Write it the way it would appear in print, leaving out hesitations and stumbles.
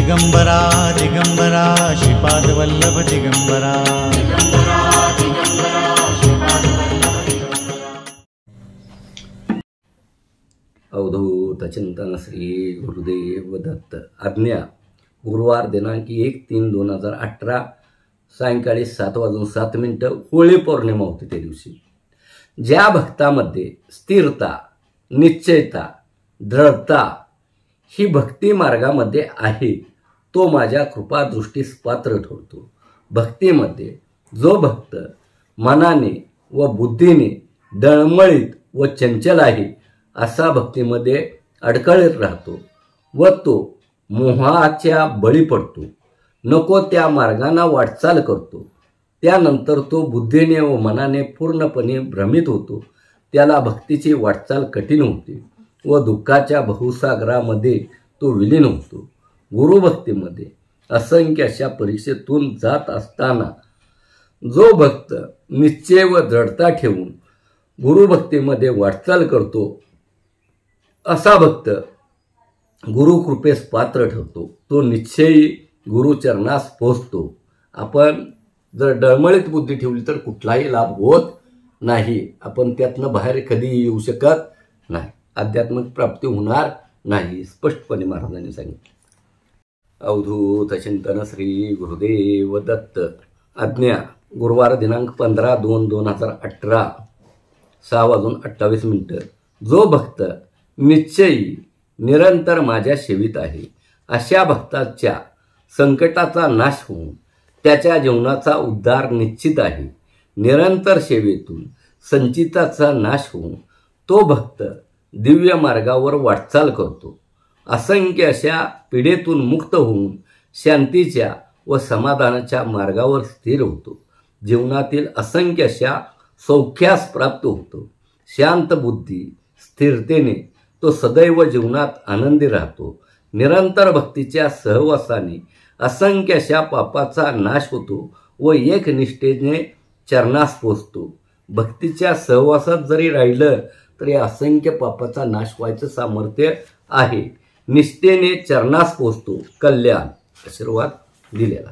दिगंबरा दिगंबरा श्रीपादवल्लभ दिगंबरा अवधूत चिंतन श्री गुरुदेव दत्त। आज्ञा गुरुवार दिनांक 1/3/2018 सायंकाळी 7:07 होळी पौर्णिमा होती। त्या दिवशी ज्या भक्तामध्ये स्थिरता, निश्चयता, दृढता ही भक्ती मार्गामध्ये आहे तो माझ्या कृपादृष्टीस पात्र ठरतो। भक्तीमध्ये जो भक्त मनाने व बुद्धीने डळमळीत व चंचल आहे असा भक्तीमध्ये अडकळत राहतो व तो मोहाच्या बळी पडतो, नको त्या मार्गाने वाटचाल करतो। त्यानंतर तो बुद्धीने व मनाने पूर्णपणे भ्रमित होतो, त्याला भक्तीची वाटचाल कठीण होते व दुःखाच्या बहुसागरामध्ये तो विलीन होतो। गुरुभक्तीमध्ये असंख्य अशा परीक्षेतून जात असताना जो भक्त निश्चय व दृढता ठेवून गुरुभक्तीमध्ये वाटचाल करतो असा भक्त गुरुकृपेस पात्र ठरतो, तो निश्चयी गुरुचरणास पोहोचतो। आपण जर डळमळीत बुद्धी ठेवली तर कुठलाही लाभ होत नाही, आपण त्यातनं बाहेर कधी येऊ शकत नाही, आध्यात्मिक प्राप्ती होणार नाही, स्पष्टपणे महाराजांनी सांगितले। अवधूत चिंतन श्री गुरुदेव दत्त। आज्ञा गुरुवार दिनांक 15/2/2018 6:28 जो भक्त निश्चयी निरंतर माझ्या सेवेत आहे अशा भक्ताच्या संकटाचा नाश होऊन त्याच्या जीवनाचा उद्धार निश्चित आहे। निरंतर सेवेतून संचिताचा नाश होऊन तो भक्त दिव्य मार्गावर वाटचाल करतो। असंख्य अशा पीडेतून मुक्त होऊन शांतीच्या व समाधानाच्या मार्गावर स्थिर होतो। जीवनातील असंख्य अशा सौख्यास प्राप्त होतो। शांत बुद्धी स्थिरतेने तो सदैव जीवनात आनंदी राहतो। निरंतर भक्तीच्या सहवासाने असंख्य अशा पापाचा नाश होतो व एकनिष्ठेने चरणास पोचतो। भक्तीच्या सहवासात जरी राहिलं तरी असंख्य पापाचा नाश व्हायचं सामर्थ्य आहे। निष्ठेने चरणास पोचतो, कल्याण आशीर्वाद दिलेला।